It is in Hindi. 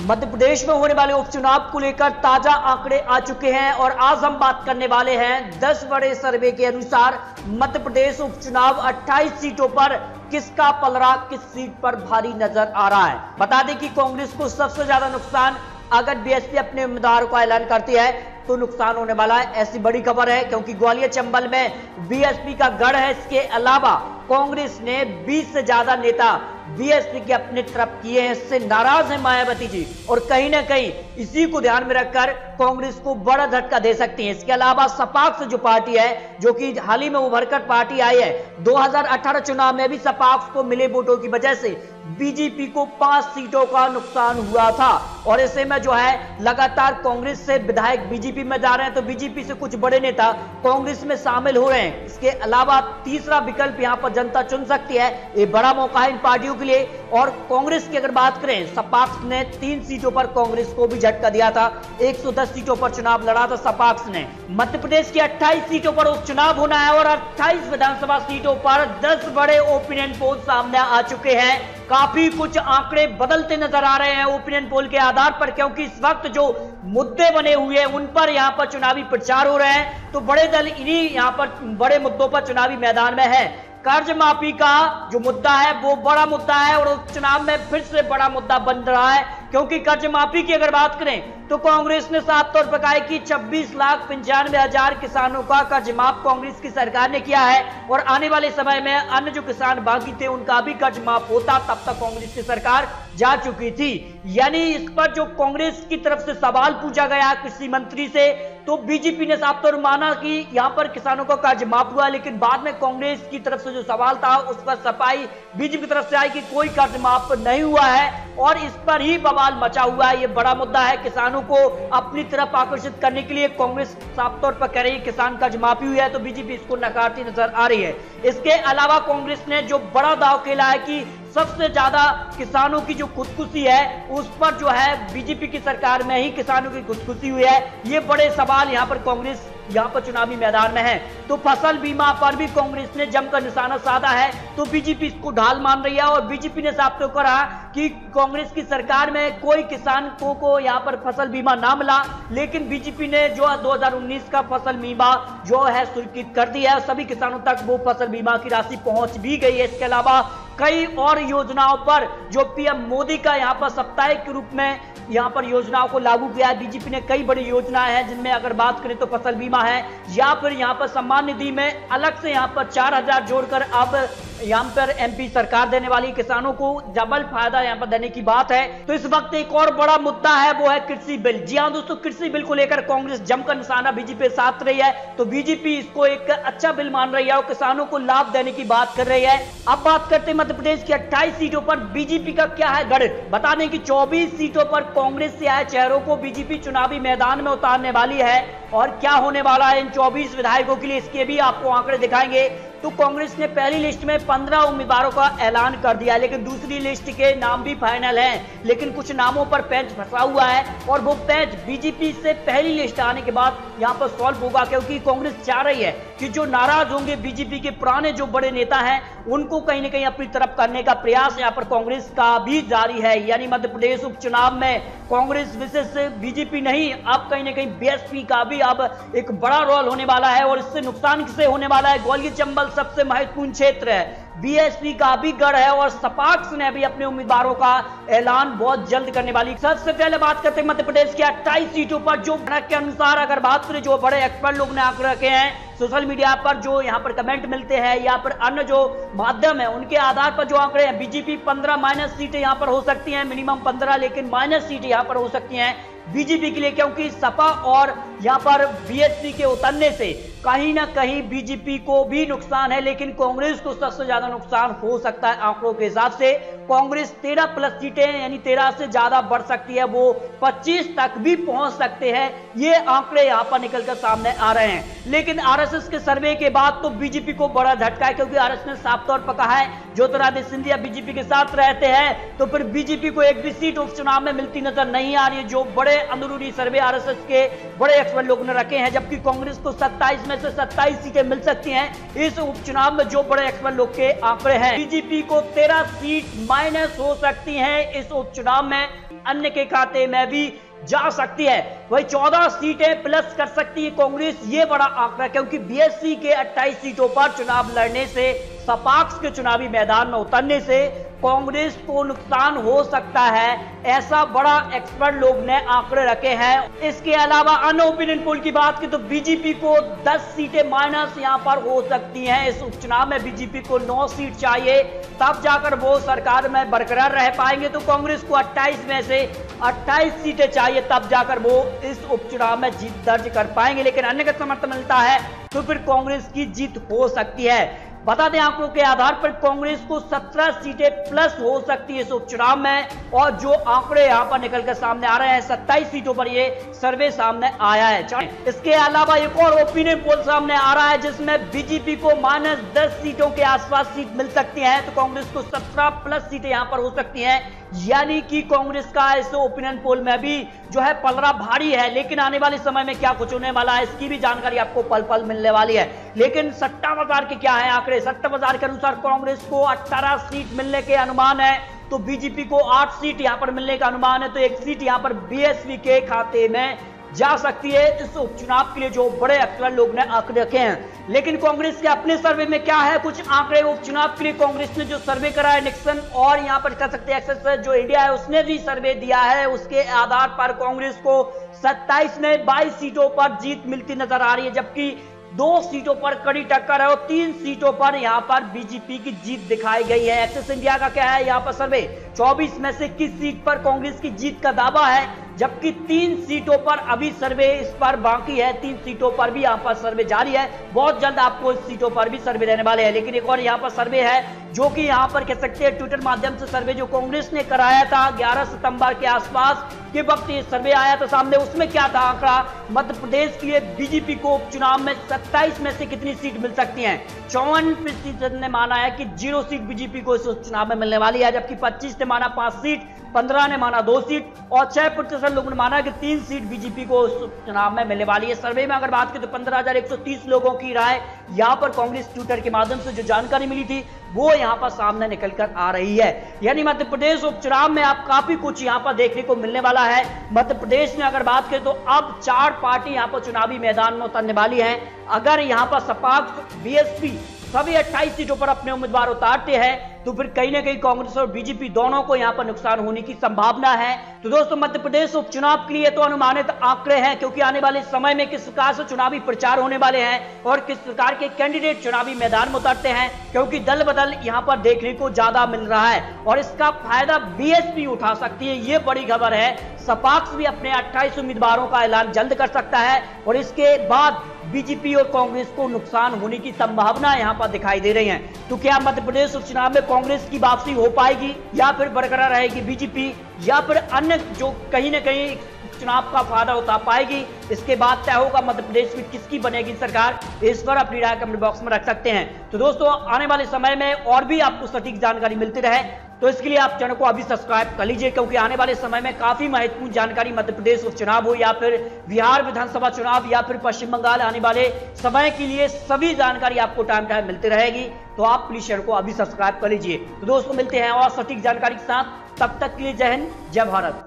मध्य प्रदेश में होने वाले उपचुनाव को लेकर ताजा आंकड़े आ चुके हैं और आज हम बात करने वाले हैं 10 बड़े सर्वे के अनुसार मध्य प्रदेश उपचुनाव 28 सीटों पर किसका पलड़ा किस सीट पर भारी नजर आ रहा है। बता दें कि कांग्रेस को सबसे ज्यादा नुकसान अगर बीएसपी अपने उम्मीदवार का ऐलान करती है तो नुकसान होने वाला है, ऐसी बड़ी खबर है क्योंकि ग्वालियर चंबल में बीएसपी का गढ़ है। इसके अलावा कांग्रेस ने 20 से ज्यादा नेता बीएसपी के अपने तरफ किए हैं, इससे नाराज है मायावती जी और कहीं ना कहीं इसी को ध्यान में रखकर कांग्रेस को बड़ा झटका दे सकती है। इसके अलावा सपाक्स जो पार्टी है, जो कि हाल ही में उभरकर पार्टी आई है, 2018 चुनाव में भी सपाक्स को मिले वोटों की वजह से बीजेपी को 5 सीटों का नुकसान हुआ था और ऐसे में जो है लगातार कांग्रेस से विधायक बीजेपी में जा रहे हैं तो बीजेपी से कुछ बड़े नेता कांग्रेस में शामिल हो रहे हैं। इसके अलावा तीसरा विकल्प यहां पर जनता चुन सकती है, ये बड़ा मौका है इन पार्टियों के लिए। और कांग्रेस की अगर बात करें, सपाक्स ने 3 सीटों पर कांग्रेस को भी झटका दिया था, 110 सीटों पर चुनाव लड़ा था सपाक्स ने। मध्य प्रदेश की 28 सीटों पर उपचुनाव होना है और 28 विधानसभा सीटों पर 10 बड़े ओपिनियन पोल सामने आ चुके हैं। काफी कुछ आंकड़े बदलते नजर आ रहे हैं ओपिनियन पोल के आधार पर, क्योंकि इस वक्त जो मुद्दे बने हुए हैं उन पर यहां पर चुनावी प्रचार हो रहे हैं तो बड़े दल इन्हीं यहां पर बड़े मुद्दों पर चुनावी मैदान में है। कर्ज माफी का जो मुद्दा है वो बड़ा मुद्दा है और चुनाव में फिर से बड़ा मुद्दा बन रहा है, क्योंकि कर्ज माफी की अगर बात करें तो कांग्रेस ने साफ तौर पर कहा है कि 26,95,000 किसानों का कर्ज माफ कांग्रेस की सरकार ने किया है और आने वाले समय में अन्य जो किसान बाकी थे उनका भी कर्ज माफ होता, तब तक कांग्रेस की सरकार जा चुकी थी। यानी इस पर जो कांग्रेस की तरफ से सवाल पूछा गया कृषि मंत्री से तो बीजेपी ने साफ तौर माना कि यहां पर किसानों का कर्ज माफ हुआ, लेकिन बाद में कांग्रेस की तरफ से जो सवाल था उस पर सफाई बीजेपी की तरफ से आई कि कोई कर्ज माफ नहीं हुआ है और इस पर ही बवाल मचा हुआ है। ये बड़ा मुद्दा है, किसानों को अपनी तरफ आकर्षित करने के लिए कांग्रेस साफ तौर पर कह रही है किसान कर्ज माफी हुई है तो बीजेपी इसको नकारती नजर आ रही है। इसके अलावा कांग्रेस ने जो बड़ा दाव खेला है कि सबसे ज्यादा किसानों की जो खुदकुशी है उस पर जो है बीजेपी की सरकार में ही किसानों की खुदकुशी हुई है। ये बड़े सवाल यहां पर कांग्रेस यहां पर चुनावी मैदान में है। तो फसल बीमा पर भी कांग्रेस ने जमकर निशाना साधा है तो बीजेपी इसको ढाल मान रही है और बीजेपी ने साफ तौर पर कहा कि कांग्रेस की सरकार में कोई किसान को यहां पर फसल बीमा ना मिला, लेकिन बीजेपी ने जो 2019 का फसल बीमा जो है स्वीकृत कर दिया है, सभी किसानों तक वो फसल बीमा की राशि पहुंच भी गई है। इसके अलावा कई और योजनाओं पर जो पीएम मोदी का यहां पर साप्ताहिक के रूप में यहां पर योजनाओं को लागू किया है। बीजेपी ने कई बड़ी योजनाएं हैं जिनमें अगर बात करें तो फसल बीमा है या फिर यहां पर सम्मान निधि में अलग से यहां पर 4,000 जोड़कर अब यहां पर एमपी सरकार देने वाली किसानों को डबल फायदा यहां पर देने की बात है। तो इस वक्त एक और बड़ा मुद्दा है वो है कृषि बिल। जी हां दोस्तों, कृषि बिल को लेकर कांग्रेस जमकर निशाना बीजेपी साथ रही है तो बीजेपी इसको एक अच्छा बिल मान रही है और किसानों को लाभ देने की बात कर रही है। अब बात करते हैं मध्य प्रदेश की 28 सीटों पर बीजेपी का क्या है गढ़। बता दें कि 24 सीटों पर कांग्रेस से आए चेहरों को बीजेपी चुनावी मैदान में उतारने वाली है और क्या होने वाला है इन 24 विधायकों के लिए इसके भी आपको आंकड़े दिखाएंगे। तो कांग्रेस ने पहली लिस्ट में 15 उम्मीदवारों का ऐलान कर दिया, लेकिन दूसरी लिस्ट के नाम भी फाइनल हैं, लेकिन कुछ नामों पर पेंच फंसा हुआ है और वो पेंच बीजेपी से पहली लिस्ट आने के बाद यहां पर सॉल्व होगा, क्योंकि कांग्रेस चाह रही है कि जो नाराज होंगे बीजेपी के पुराने जो बड़े नेता हैं उनको कहीं ना कहीं अपनी तरफ करने का प्रयास यहां पर कांग्रेस का भी जारी है। यानी मध्य प्रदेश उपचुनाव में कांग्रेस विशेष बीजेपी नहीं, अब कहीं ना कहीं बीएसपी का भी अब एक बड़ा रोल होने वाला है और इससे नुकसान किसे होने वाला है। ग्वालियर चंबल सबसे महत्वपूर्ण क्षेत्र है, बीएसपी का भी गढ़ है और सपाक्स ने भी अपने उम्मीदवारों का ऐलान बहुत जल्द करने वाली। सबसे पहले बात करते हैं मध्य प्रदेश की 28 सीटों पर जो के अनुसार अगर बात करें जो बड़े एक्सपर्ट लोग ने आंकड़े रखे हैं सोशल मीडिया पर, जो यहां पर कमेंट मिलते हैं या फिर अन्य जो माध्यम है उनके आधार पर जो आंकड़े हैं, बीजेपी 15 माइनस सीटें यहां पर हो सकती हैं, मिनिमम 15, लेकिन माइनस सीटें यहां पर हो सकती हैं बीजेपी के लिए, क्योंकि सपा और यहां पर बीएसपी के उतरने से कहीं ना कहीं बीजेपी को भी नुकसान है, लेकिन कांग्रेस को सबसे ज्यादा नुकसान हो सकता है। आंकड़ों के हिसाब से कांग्रेस 13 प्लस सीटें यानी 13 से ज्यादा बढ़ सकती है, वो 25 तक भी पहुंच सकते हैं। ये आंकड़े यहां पर निकलकर सामने आ रहे हैं, लेकिन आरएसएस के सर्वे के बाद तो बीजेपी को बड़ा झटका है, क्योंकि आरएसएस ने साफ तौर पर कहा है ज्योतिरादित्य सिंधिया बीजेपी के साथ रहते हैं तो फिर बीजेपी को एक भी सीट उपचुनाव में मिलती नजर नहीं आ रही है। जो बड़े अंदरूनी सर्वे आरएसएस के बड़े एक्सपर्ट लोग ने रखे हैं, जबकि कांग्रेस को 27 में से 27 सीटें मिल सकती हैं इस उपचुनाव में। जो बड़े एक्सपर्ट लोग के आंकड़े हैं, बीजेपी को 13 सीट माइनस हो सकती हैं इस उपचुनाव में। अन्य के खाते में भी जा सकती है। वही 14 सीटें प्लस कर सकती है कांग्रेस, ये बड़ा आंकड़ा, क्योंकि बीएसपी के 28 सीटों पर चुनाव लड़ने से, सपाक्स के चुनावी मैदान में उतरने से कांग्रेस को नुकसान हो सकता है, ऐसा बड़ा एक्सपर्ट लोग ने आंकड़े रखे हैं। इसके अलावा अन्य ओपिनियन पोल की बात की तो बीजेपी को 10 सीटें माइनस यहां पर हो सकती हैं। इस उपचुनाव में बीजेपी को 9 सीट चाहिए, तब जाकर वो सरकार में बरकरार रह पाएंगे। तो कांग्रेस को 28 में से 28 सीटें चाहिए, तब जाकर वो इस उपचुनाव में जीत दर्ज कर पाएंगे। लेकिन अन्य का समर्थन मिलता है तो फिर कांग्रेस की जीत हो सकती है। बता दें आंकड़ों के आधार पर कांग्रेस को 17 सीटें प्लस हो सकती है इस उपचुनाव में, और जो आंकड़े यहां पर निकलकर सामने आ रहे हैं 27 सीटों पर ये सर्वे सामने आया है। इसके अलावा एक और ओपिनियन पोल सामने आ रहा है जिसमें बीजेपी को -10 सीटों के आसपास सीट मिल सकती है, तो कांग्रेस को 17 प्लस सीटें यहां पर हो सकती हैं। यानी कि कांग्रेस का इस ओपिनियन पोल में भी जो है पलड़ा भारी है। लेकिन आने वाले समय में क्या कुछ होने वाला है इसकी भी जानकारी आपको पल पल मिलने वाली है। लेकिन सट्टा बाजार के क्या है आंकड़े? सट्टा बाजार के अनुसार कांग्रेस को 18 सीट मिलने के अनुमान है, तो बीजेपी को 8 सीट यहां पर मिलने का अनुमान है, तो 1 सीट यहां पर बीएसपी के खाते में जा सकती है इस उपचुनाव के लिए, जो बड़े अक्सर लोग ने आंकड़े रखे हैं। लेकिन कांग्रेस के अपने सर्वे में क्या है कुछ आंकड़े उपचुनाव के लिए? कांग्रेस ने जो सर्वे करा है निक्सन और यहां पर कह सकते हैं एक्सेस जो इंडिया है उसने भी सर्वे दिया है, उसके आधार पर कांग्रेस को 27 में 22 सीटों पर जीत मिलती नजर आ रही है, जबकि 2 सीटों पर कड़ी टक्कर है और 3 सीटों पर यहां पर बीजेपी की जीत दिखाई गई है। एक्सेस इंडिया का क्या है यहां पर सर्वे? 24 में से 21 सीट पर कांग्रेस की जीत का दावा है, जबकि 3 सीटों पर अभी सर्वे इस पर बाकी है। 3 सीटों पर भी यहां पर सर्वे जारी है, बहुत जल्द आपको इस सीटों पर भी सर्वे देने वाले हैं। लेकिन एक और यहां पर सर्वे है जो कि यहां पर कह सकते हैं ट्विटर माध्यम से सर्वे जो कांग्रेस ने कराया था 11 सितंबर के आसपास के वक्त ये सर्वे आया था सामने। उसमें क्या था आंकड़ा? मध्य प्रदेश के लिए बीजेपी को उपचुनाव में 27 में से कितनी सीट मिल सकती हैं? 54% ने माना है कि 0 सीट बीजेपी को इस उपचुनाव में मिलने वाली है, जबकि 25 ने माना 5 सीट, 15 ने माना 2 सीट और 6% लोगों ने माना कि 3 सीट बीजेपी को इस उपचुनाव में मिलने वाली है। सर्वे में अगर बात करें तो 15,130 लोगों की राय यहां पर कांग्रेस ट्विटर के माध्यम से जो जानकारी मिली थी वो यहां पर सामने निकल कर आ रही है। यानी मध्य प्रदेश उपचुनाव में आप काफी कुछ यहां पर देखने को मिलने वाला है। मध्य प्रदेश में अगर बात करें तो अब 4 पार्टी यहां पर चुनावी मैदान में उतरने वाली हैं। अगर यहां पर सपा, बीएसपी सभी 28 सीटों पर अपने उम्मीदवार उतारते हैं तो फिर कहीं ना कहीं कांग्रेस और बीजेपी दोनों को यहां पर नुकसान होने की संभावना है। तो दोस्तों मध्य प्रदेश उपचुनाव के लिए तो अनुमानित आंकड़े हैं, क्योंकि आने वाले समय में किस प्रकार से चुनावी प्रचार होने वाले हैं और किस प्रकार के कैंडिडेट चुनावी मैदान में उतरते हैं, क्योंकि दल बदल यहां पर देखने को ज्यादा मिल रहा है और इसका फायदा बीएसपी उठा सकती है। ये बड़ी खबर है। सपाक्स भी अपने 28 उम्मीदवारों का ऐलान जल्द कर सकता है और इसके बाद बीजेपी और कांग्रेस को नुकसान होने की संभावना यहां पर दिखाई दे रही है। तो क्या मध्य प्रदेश उपचुनाव में कांग्रेस की वापसी हो पाएगी या फिर बरकरार रहेगी बीजेपी, या फिर अन्य जो कहीं ना कहीं चुनाव का फायदा उठा पाएगी? इसके बाद तय होगा मध्य प्रदेश में किसकी बनेगी सरकार। इस पर अपनी राय कमेंट बॉक्स में रख सकते हैं। तो दोस्तों आने वाले समय में और भी आपको सटीक जानकारी मिलती रहे तो इसके लिए आप चैनल को अभी सब्सक्राइब कर लीजिए, क्योंकि आने वाले समय में काफी महत्वपूर्ण जानकारी मध्य प्रदेश उपचुनाव हो या फिर बिहार विधानसभा चुनाव या फिर पश्चिम बंगाल आने वाले समय के लिए सभी जानकारी आपको टाइम टाइम मिलती रहेगी। तो आप प्लीज चैनल को अभी सब्सक्राइब कर लीजिए। तो दोस्तों मिलते हैं और सटीक जानकारी के साथ, तब तक के लिए जय हिंद, जय भारत।